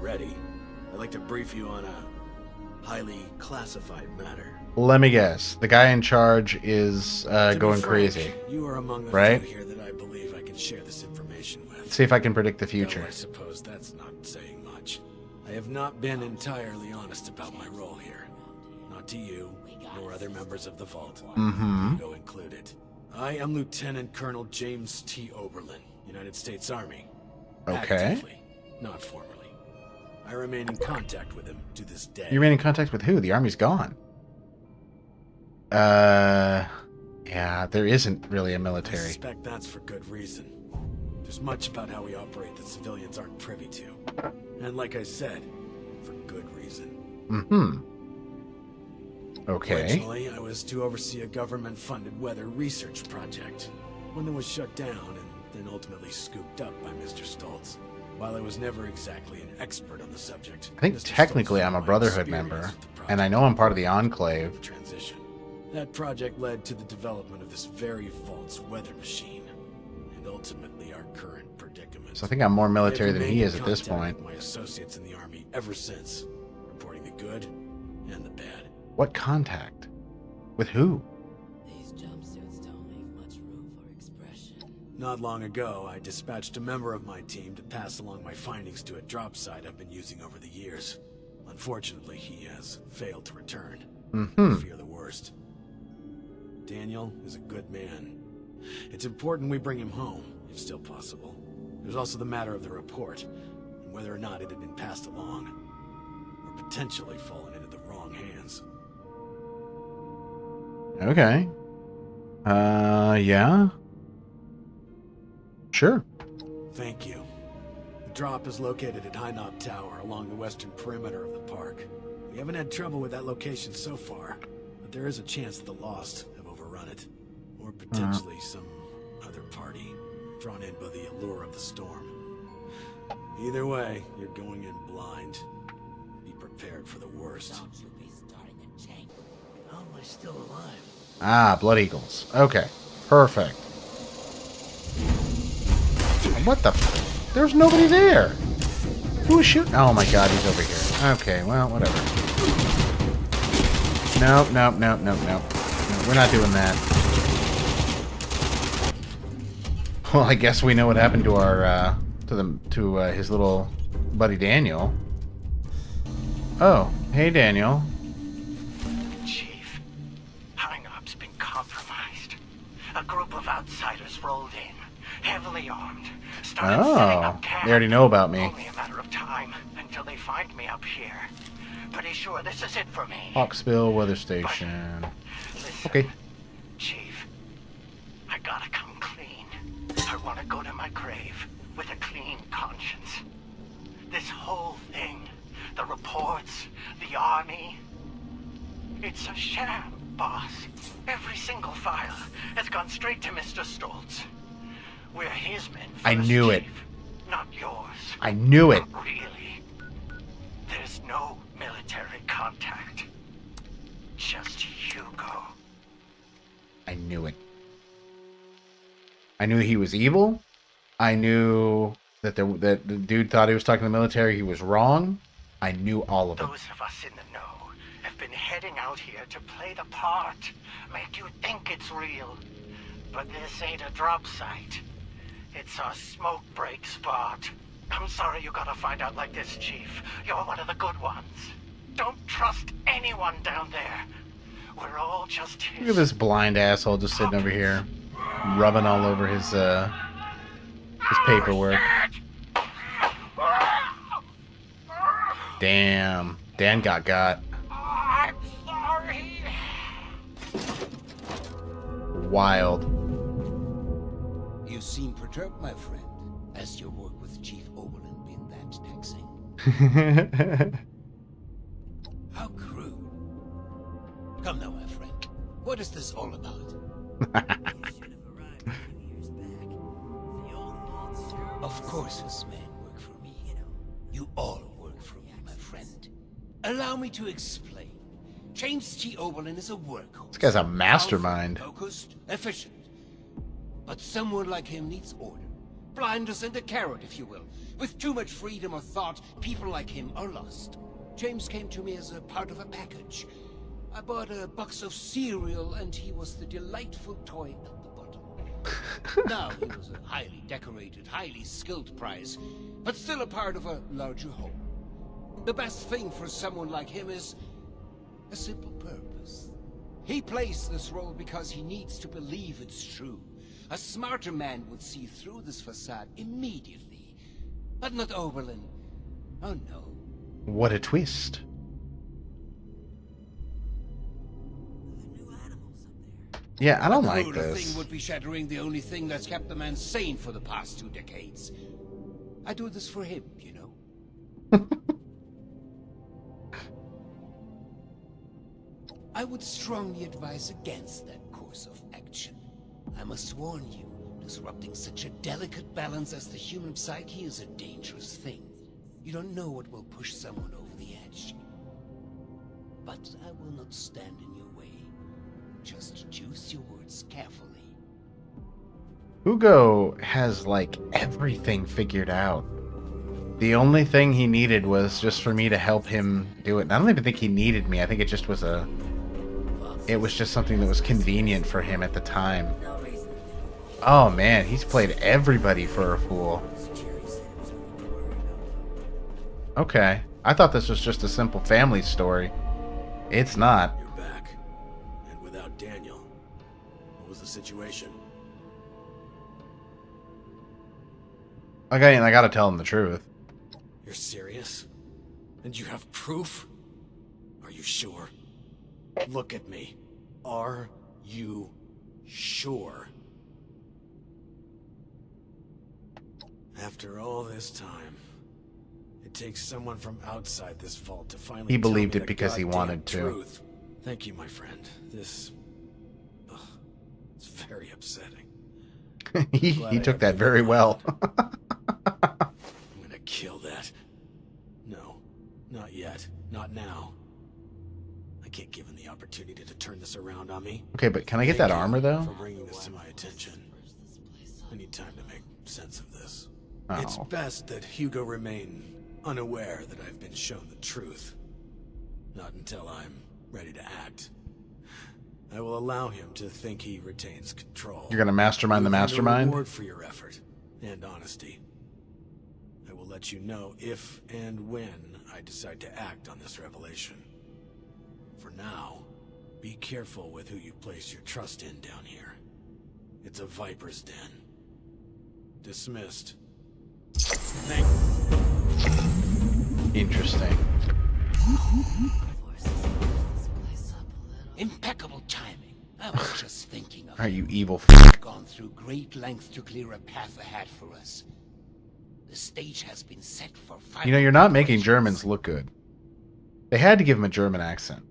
ready, I'd like to brief you on a highly classified matter. Let me guess. The guy in charge is going crazy. You are among the right? few here that I believe I can share this information with. Let's see if I can predict the future. Though I suppose that's not saying much. I have not been entirely honest about my role here. Not to you, nor other members of the Vault. Hugo included. I am Lieutenant Colonel James T. Oberlin, United States Army. Okay. Actively, not formally. I remain in contact with him to this day. You remain in contact with who? The army's gone. Yeah, there isn't really a I military. suspect that's for good reason. There's much about how we operate that civilians aren't privy to. And like I said, for good reason. Okay. Originally, I was to oversee a government-funded weather research project. One that was shut down and then ultimately scooped up by Mr. Stoltz. While I was never exactly an expert on the subject, I think Mr. technically Stoltz I'm a my Brotherhood experience member, with the project and I know I'm part of the Enclave. transition. That project led to the development of this very Vault's weather machine, and ultimately our current predicament. So I think I'm more military I've than remained he in is at this contact point. with my associates in the Army ever since, reporting the good and the bad. What contact? With who? These jumpsuits don't leave much room for expression. Not long ago, I dispatched a member of my team to pass along my findings to a drop site I've been using over the years. Unfortunately, he has failed to return. I fear the worst. Daniel is a good man. It's important we bring him home, if still possible. There's also the matter of the report, and whether or not it had been passed along, or potentially fallen into the wrong hands. Okay. Yeah. Sure. Thank you. The drop is located at High Knob Tower along the western perimeter of the park. We haven't had trouble with that location so far, but there is a chance that the Lost have overrun it. Or potentially some other party, drawn in by the allure of the storm. Either way, you're going in blind. Be prepared for the worst. Don't you be starting a chain. How am I still alive? Ah, Blood Eagles. Okay. Perfect. What the? There's nobody there. Who is shooting? Oh my god, he's over here. Okay, well, whatever. Nope. No, we're not doing that. Well, I guess we know what happened to our, to his little buddy Daniel. Oh, hey Daniel. Chief, High Knob's been compromised. A group of outsiders rolled in, heavily armed, started setting up camp. They already know about me. Only a matter of time until they find me up here. Pretty sure this is it for me. Hawksbill Weather Station. Listen, Okay. Chief, I gotta come clean. I want to go to my grave with a clean conscience. This whole thing, the reports, the army, it's a sham, boss. Every single file has gone straight to Mr. Stoltz. We're his men first, I knew it. Chief, not yours. I knew it. Not really. There's no military contact. Just Hugo. I knew it. I knew he was evil. I knew that that the dude thought he was talking to the military. He was wrong. I knew all of it. Those of us in the know have been heading out here to play the part, make you think it's real. But this ain't a drop site. It's a smoke break spot. I'm sorry you gotta find out like this, Chief. You're one of the good ones. Don't trust anyone down there. We're all just his... Look at this blind asshole just sitting over here, rubbing all over his paperwork. Damn. Dan got. I'm sorry. Wild. You seem perturbed, my friend. Has your work with Chief Oberlin been that taxing? How crude. Come now, my friend. What is this all about? Of course his men work for me. You all work for me, my friend. Allow me to explain. James T. Oberlin is a workhorse. This guy's a mastermind. Focused, efficient. But someone like him needs order. Blinders and a carrot, if you will. With too much freedom of thought, people like him are lost. James came to me as a part of a package. I bought a box of cereal, and he was the delightful toy at the bottom. Now he was a highly decorated, highly skilled prize, but still a part of a larger whole. The best thing for someone like him is a simple purpose. He plays this role because he needs to believe it's true. A smarter man would see through this facade immediately. But not Oberlin. Oh no. What a twist. The new animals up there. Yeah, I don't The like whole this. thing would be shattering the only thing that's kept the man sane for the past 2 decades. I do this for him, you know. I would strongly advise against that course of action. I must warn you, disrupting such a delicate balance as the human psyche is a dangerous thing. You don't know what will push someone over the edge. But I will not stand in your way. Just choose your words carefully. Hugo has like everything figured out. The only thing he needed was just for me to help him do it. And I don't even think he needed me. I think it just was just something that was convenient for him at the time. No reason to think Oh man, he's played everybody for a fool. Jerry said it was only a worry about. Okay. I thought this was just a simple family story. It's not. You're back. And without Daniel. What was the situation? Like, I gotta tell him the truth. You're serious? And you have proof? Are you sure? Look at me. Are you sure? After all this time, it takes someone from outside this vault to finally He tell believed me it the because he goddamn wanted to. truth. Thank you, my friend. This... ugh, it's very upsetting. he Glad I took have that you very around. well. I'm gonna kill that. No, not yet. Not now. I can't give him the opportunity to turn this around on me. Okay, but can I get that Thank you armor though? For bringing this to my attention. I need time to make sense of this. It's Oh. best that Hugo remain unaware that I've been shown the truth. Not until I'm ready to act. I will allow him to think he retains control. You're gonna mastermind the You'll find a mastermind? reward for your effort and honesty. I will let you know if and when I decide to act on this revelation. For now, be careful with who you place your trust in down here. It's a viper's den. Dismissed. Thank Interesting. Forces this place up a little. Impeccable timing. I was just thinking of Are you. you evil Gone through great lengths to clear a path ahead for us. The stage has been set for final You know, you're not making preparations. Germans look good. They had to give him a German accent.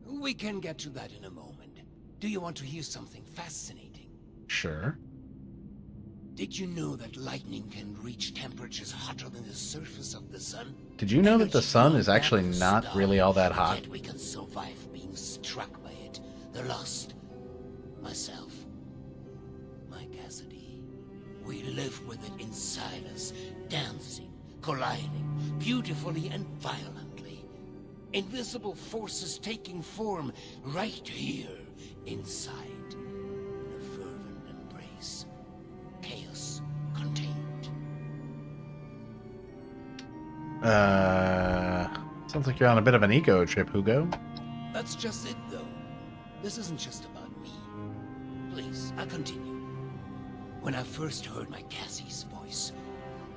We can get to that in a moment. Do you want to hear something fascinating? Sure. Did you know that lightning can reach temperatures hotter than the surface of the sun? Did you know that the Energy sun beyond is that actually of a not star, really all that and hot? Yet we can survive being struck by it. The lost, myself, my Cassidy. We live with it inside us, dancing, colliding, beautifully and violently. Invisible forces taking form right here, inside. In a fervent embrace. Chaos contained. Sounds like you're on a bit of an ego trip, Hugo. That's just it, though. This isn't just about me. Please, I'll continue. When I first heard my Cassie's voice,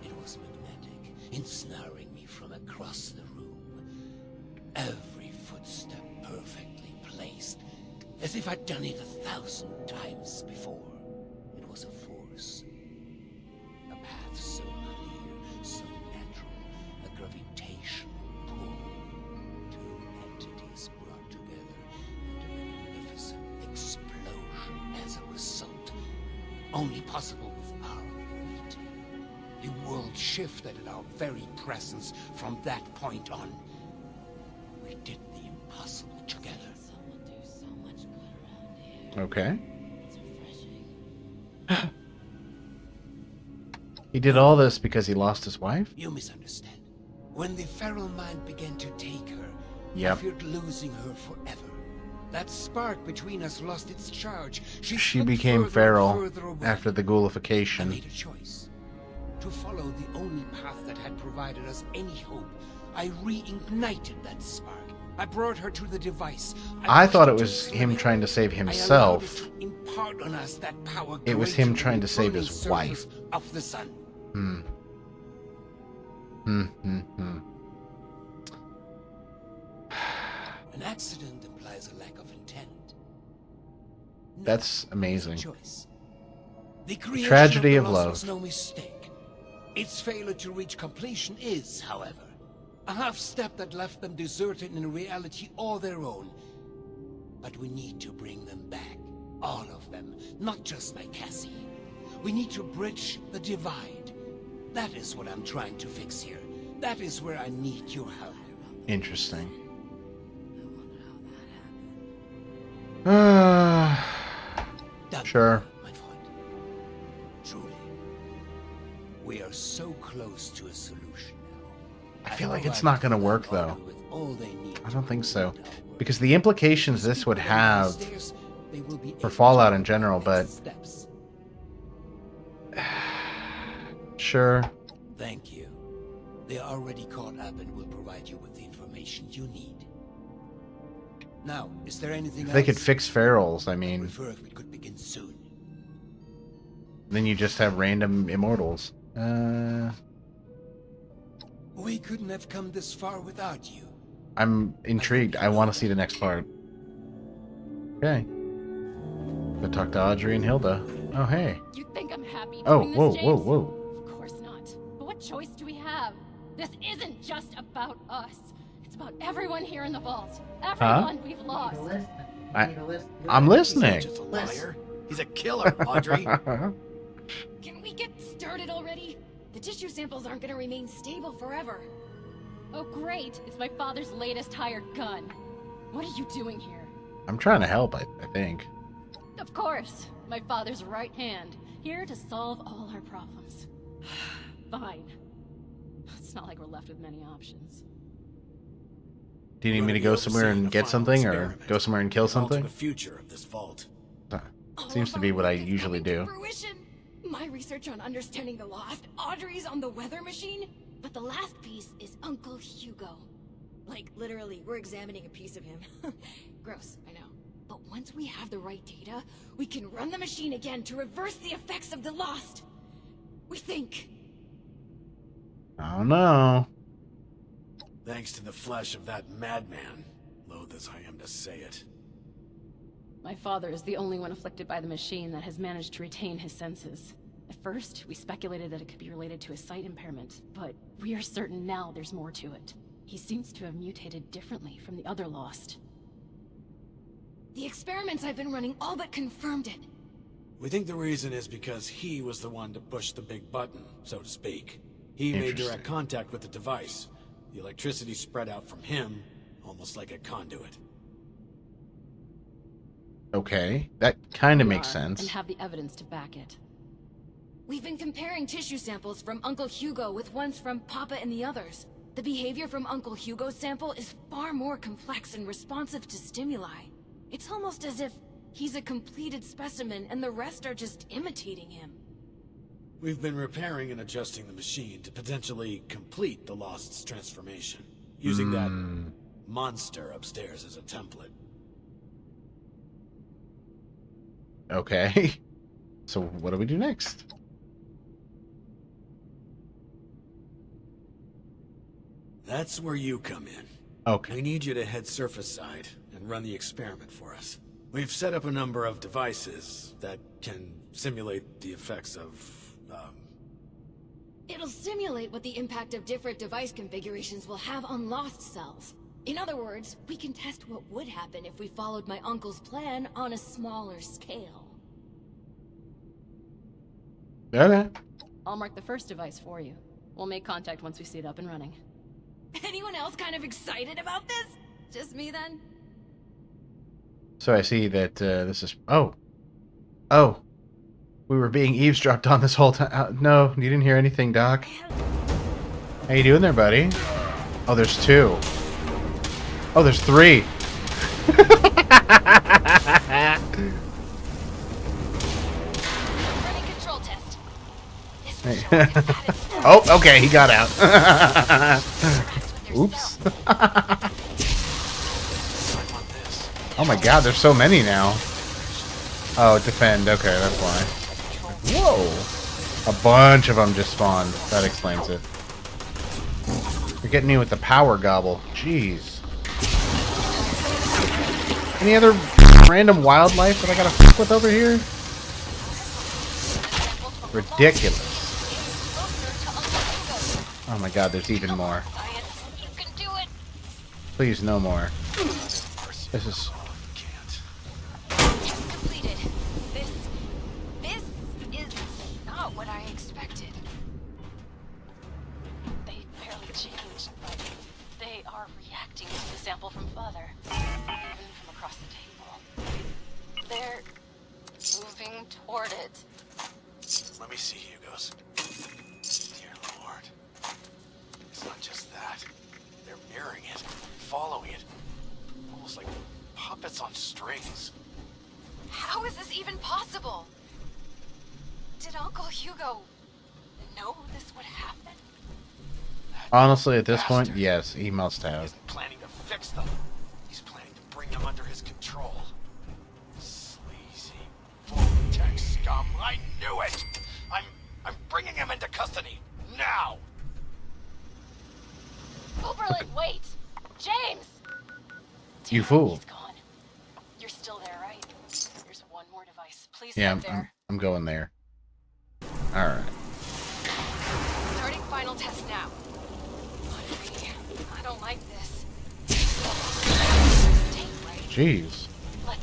it was magnetic, ensnaring me from across the room. Every footstep perfectly placed, as if I'd done it 1,000 times before. It was a force. A path so clear, so natural, a gravitational pull. Two entities brought together and a magnificent explosion as a result. Only possible with our meeting. The world shifted at our very presence from that point on. We did the impossible together. Someone do so much good around here. Okay. It's refreshing. He did all this because he lost his wife? You misunderstand. When the feral mind began to take her, Yep. I feared losing her forever. That spark between us lost its charge. She slipped became further feral and further away. after the I ghoulification. made a choice. To follow the only path that had provided us any hope, I reignited that spark. I brought her to the device. I thought it pushed was her to him limit. trying to save I allowed himself. it to impart on us that power It was greater him than trying the to save burning his surface wife. of the sun. An accident implies a lack of intent. No, That's it was a amazing. choice. The creation tragedy of of the lost love. was no mistake. Its failure to reach completion is, however, a half step that left them deserted in a reality all their own. But we need to bring them back. All of them, not just my Cassie. We need to bridge the divide. That is what I'm trying to fix here. That is where I need your help. Interesting. I wonder how that happened. That Sure. my friend. Truly. We are so close to a solution now. I feel like it's not going to work, though. With all they need I don't think so. to complete our work. Because the implications this would have They will be for able Fallout to in general, take but- steps. Sure. Thank you. They are already caught up and will provide you with the information you need. Now, is there anything If else? they could fix ferals, I I mean, prefer if we could begin soon. then you just have random immortals. We couldn't have come this far without you. I'm intrigued. I want to see the next part. Okay. Go talk to Audrey and Hilda. Oh, hey. You think I'm happy Oh, doing this, whoa, James? whoa, whoa. Of course not. But what choice do we have? This isn't just about us. It's about everyone here in the vault. Everyone we've lost. I'm listening. He's not just a liar. He's a killer, Audrey. Can we get started already? The tissue samples aren't gonna remain stable forever. Oh great, it's my father's latest hired gun. What are you doing here? I'm trying to help, I think. Of course, my father's right hand, here to solve all our problems. Fine. It's not like we're left with many options. Do you need We're me to gonna be go somewhere overseeing and the get final something, or experiment go somewhere and kill and alter something? the future of this vault. Seems to be what I usually do. Fruition. My research on understanding the lost, Audrey's on the weather machine, but the last piece is Uncle Hugo. Like, literally, we're examining a piece of him. Gross, I know. But once we have the right data, we can run the machine again to reverse the effects of the lost. We think. Oh no. Thanks to the flesh of that madman, loath as I am to say it. My father is the only one afflicted by the machine that has managed to retain his senses. At first, we speculated that it could be related to his sight impairment, but we are certain now there's more to it. He seems to have mutated differently from the other lost. The experiments I've been running all but confirmed it. We think the reason is because he was the one to push the big button, so to speak. He made Interesting. direct contact with the device. The electricity spread out from him, almost like a conduit. Okay, that kind of We makes are, sense. And have the evidence to back it. We've been comparing tissue samples from Uncle Hugo with ones from Papa and the others. The behavior from Uncle Hugo's sample is far more complex and responsive to stimuli. It's almost as if he's a completed specimen and the rest are just imitating him. We've been repairing and adjusting the machine to potentially complete the Lost's transformation, using that monster upstairs as a template. Okay. So what do we do next? That's where you come in. Okay. We need you to head surface side and run the experiment for us. We've set up a number of devices that can simulate the effects of, It'll simulate what the impact of different device configurations will have on lost cells. In other words, we can test what would happen if we followed my uncle's plan on a smaller scale. Okay. I'll mark the first device for you. We'll make contact once we see it up and running. Anyone else kind of excited about this? Just me then? So I see that this is... Oh. We were being eavesdropped on this whole time. No, you didn't hear anything, Doc. How you doing there, buddy? Oh, there's 2. Oh, there's 3. Running control test. Hey. Oh, okay, he got out. Oops. Oh my god, there's so many now. Oh, defend. Okay, that's why. Whoa. A bunch of them just spawned. That explains it. You're getting me with the power gobble. Jeez. Any other random wildlife that I gotta fuck with over here? Ridiculous. Oh my god, there's even more. You can do it. Please, no more. This is... Completed. This is not what I expected. They barely changed, but they are reacting to the sample from Father, even from across the table. They're moving toward it. Let me see Hugo's. Dear Lord. It's not just that. They're mirroring it, following it. Almost like puppets on strings. How is this even possible? Did Uncle Hugo know this would happen? Honestly, at this point, Bastard. yes, he must He have. isn't planning to fix them. He's planning to bring them under his control. Sleazy, full-tech scum. I knew it! I'm bringing him into custody. Now! Oberlin, wait! James! You Damn, fool. He's gone. You're still there, right? There's one more device. Please Yeah, head there. I'm going there. Alright. Starting final test now. Audrey, I don't like this. Stay right. Jeez. Let's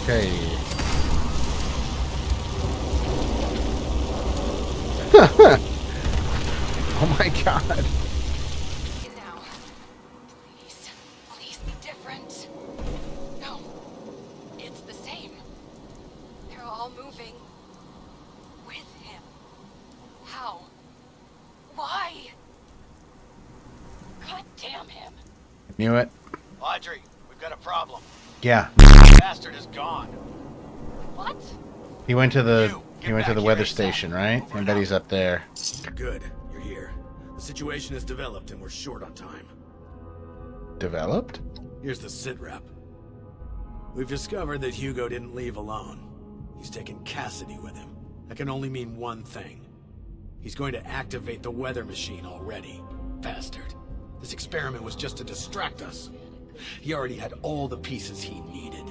Okay. Oh my god. begin now. Please be different. No, it's the same. They're all moving with him. How? Why? God damn him. Knew it. Audrey, we've got a problem. Yeah. Bastard is gone. What? He went to the Get back here weather ASAP. station, right? Over I and bet out. he's up there. Good, you're here. The situation has developed and we're short on time. Developed? Here's the sit-rep. We've discovered that Hugo didn't leave alone. He's taken Cassidy with him. That can only mean one thing. He's going to activate the weather machine already. Bastard. This experiment was just to distract us. He already had all the pieces he needed.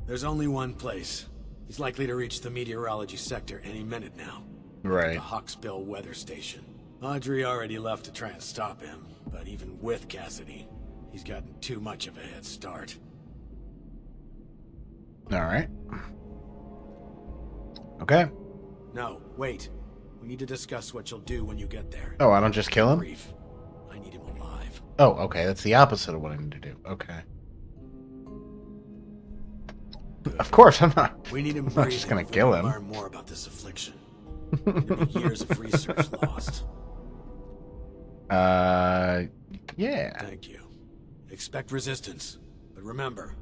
There's only one place. He's likely to reach the meteorology sector any minute now. Right. The Hawksbill weather station. Audrey already left to try and stop him, but even with Cassidy, he's gotten too much of a head start. Alright. Okay. No, wait. We need to discuss what you'll do when you get there. Oh, I don't just kill him? Brief. I need him alive. Oh, okay. That's the opposite of what I need to do. Okay. Of course, I'm not. We need him I'm not just gonna breathing if we kill want him. to learn more about this affliction. There'll be years of research lost. Yeah. Thank you. Expect resistance, but remember,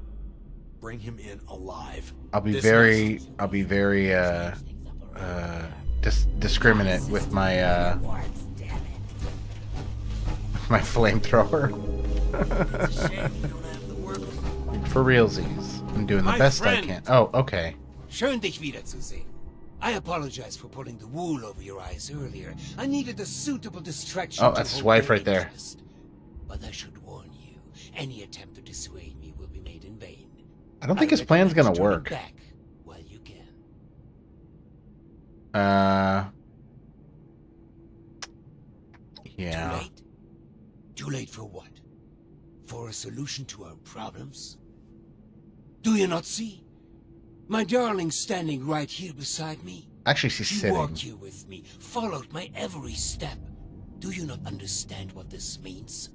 bring him in alive. I'll be This very must- discriminate with my my flamethrower. For realsies. I'm doing the My best friend. I can. Oh, okay. Schön, dich wiederzusehen. I apologize for pulling the wool over your eyes earlier. I needed a suitable distraction. Oh, to that's his hold wife your right there. interest. But I should warn you, any attempt to dissuade me will be made in vain. I don't think his plan's gonna recommend work. turning back while you can. Yeah. Too late? Too late for what? For a solution to our problems? Do you not see? My darling standing right here beside me. Actually, she's She sitting. walked here with me, followed my every step. Do you not understand what this means?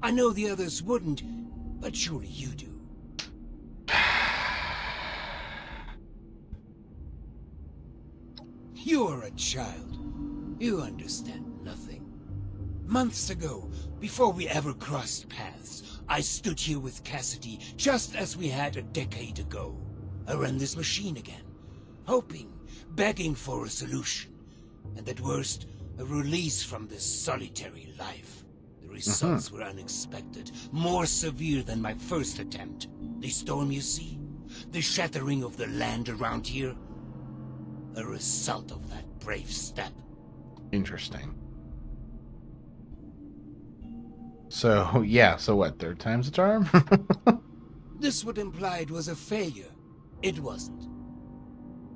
I know the others wouldn't, but surely you do. You're a child. You understand nothing. Months ago, before we ever crossed paths, I stood here with Cassidy just as we had a decade ago. I ran this machine again, hoping, begging for a solution, and at worst, a release from this solitary life. The results were unexpected, more severe than my first attempt. The storm you see, the shattering of the land around here, a result of that brave step. Interesting. So, yeah, so what, third time's a charm? This would imply it was a failure. It wasn't.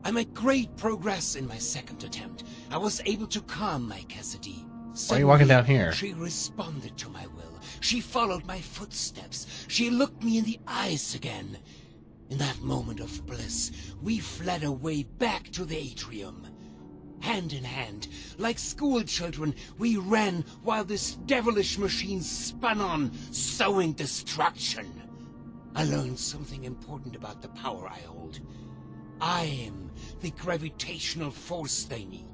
I made great progress in my second attempt. I was able to calm my Cassidy. Why are you walking down here? She responded to my will. She followed my footsteps. She looked me in the eyes again. In that moment of bliss, we fled away back to the atrium. Hand in hand, like school children, we ran while this devilish machine spun on, sowing destruction. I learned something important about the power I hold. I am the gravitational force they need.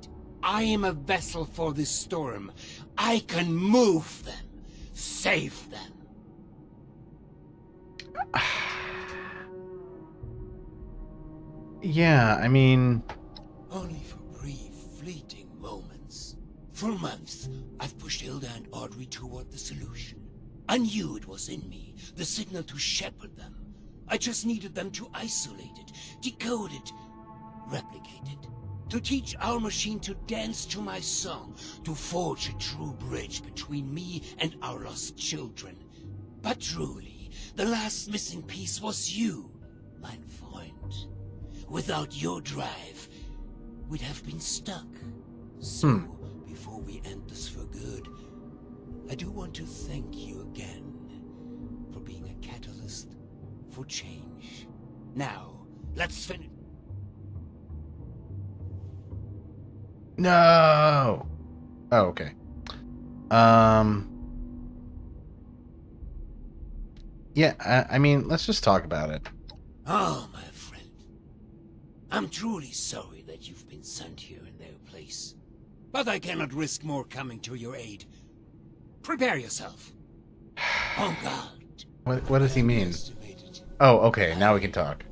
I am a vessel for this storm. I can move them, save them. Yeah, I mean... Only for brief, fleeting moments. For months, I've pushed Hilda and Audrey toward the solution. I knew it was in me, the signal to shepherd them. I just needed them to isolate it, decode it, replicate it. To teach our machine to dance to my song, to forge a true bridge between me and our lost children. But truly, the last missing piece was you, mein Freund. Without your drive, we'd have been stuck. So, before we end this for good, I do want to thank you again for being a catalyst for change. Now, let's finish. No! Oh, okay. Yeah, I mean, let's just talk about it. Oh, my friend. I'm truly sorry that you've been sent here in their place. But I cannot risk more coming to your aid. Prepare yourself. On guard. What does he mean? Underestimated. Oh, okay, now we can talk.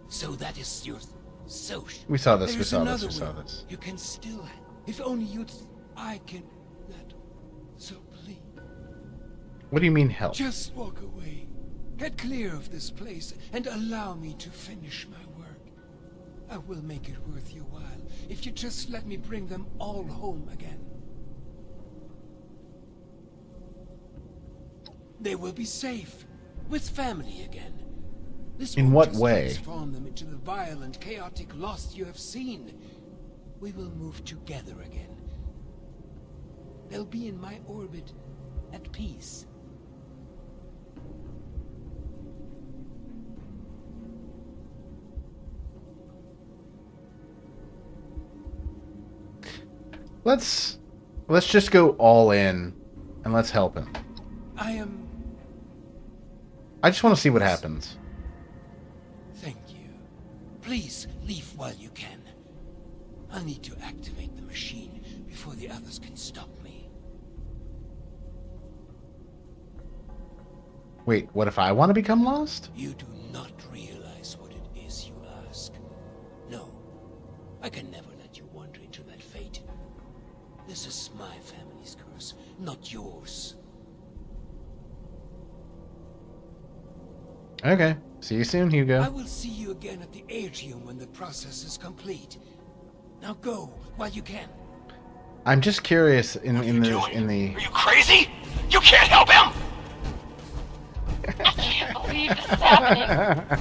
So that is your social. We saw this, we There's saw this, another we saw way. this. You can still. If only you'd. I can. That. So please. What do you mean help? Just walk away. Get clear of this place and allow me to finish my work. I will make it worth your while if you just let me bring them all home again. They will be safe, with family again. This In won't what just way? transform them into the violent, chaotic lost you have seen. We will move together again. They'll be in my orbit, at peace. Let's just go all in and let's help him. I just want to see what happens. Thank you. Please leave while you can. I'll need to activate the machine before the others can stop me. Wait, what if I want to become lost? You do not realize what it is you ask. No, I can never let you wander into that fate. This is my family's curse, not yours. Okay. See you soon, I Hugo. will see you again at the atrium when the process is complete. Now go while you can. I'm just curious in Are you the crazy? You can't help him! I can't believe this is happening.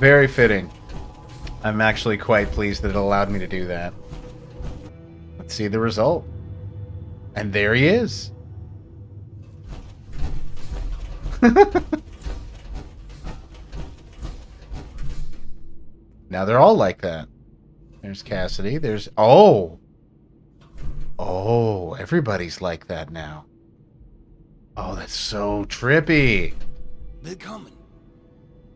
very fitting. I'm actually quite pleased that it allowed me to do that. Let's see the result. And there he is. Now they're all like that. There's Cassidy. There's... Oh! Oh, everybody's like that now. Oh, that's so trippy. Willkommen.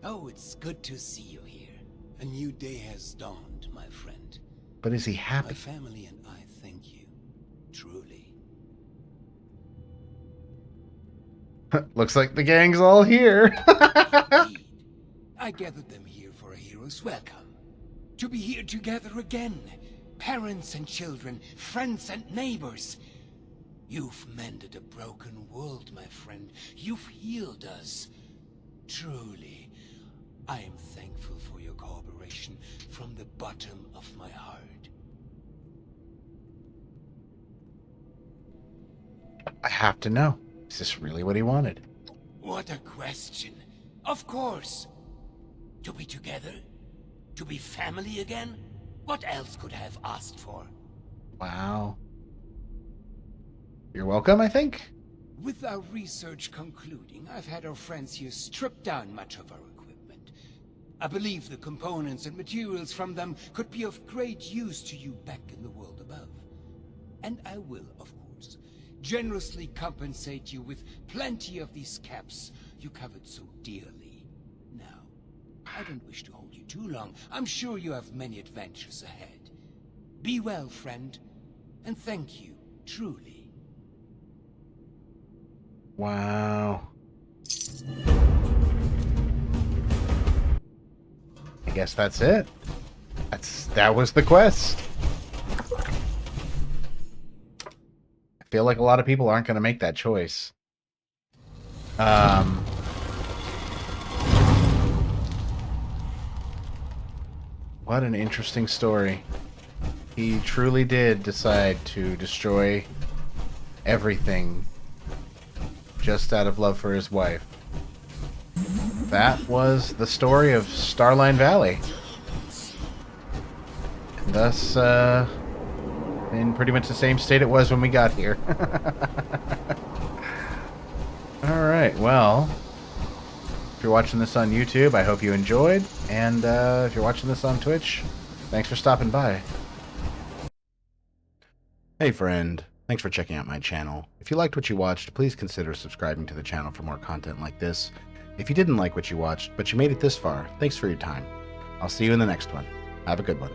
Oh, it's good to see you here. A new day has dawned, my friend. But is he My happy? family and I thank you. Truly. Looks like the gang's all here. Indeed. I gathered them here for a hero's welcome. To be here together again. Parents and children, friends and neighbors. You've mended a broken world, my friend. You've healed us. Truly, I am thankful for your cooperation from the bottom of my heart. I have to know. Is this really what he wanted? What a question. Of course. To be together? To be family again? What else could I have asked for? Wow. You're welcome, I think? With our research concluding, I've had our friends here strip down much of our equipment. I believe the components and materials from them could be of great use to you back in the world above. And I will, of course, generously compensate you with plenty of these caps you covered so dearly. Now, I don't wish to hold you too long. I'm sure you have many adventures ahead. Be well, friend, and thank you, truly. Wow. I guess that's it. That was the quest. I feel like a lot of people aren't going to make that choice. What an interesting story. He truly did decide to destroy everything just out of love for his wife. That was the story of Starline Valley. Thus, in pretty much the same state it was when we got here. Alright, well, if you're watching this on YouTube, I hope you enjoyed. And if you're watching this on Twitch, thanks for stopping by. Hey friend, thanks for checking out my channel. If you liked what you watched, please consider subscribing to the channel for more content like this. If you didn't like what you watched, but you made it this far, thanks for your time. I'll see you in the next one. Have a good one.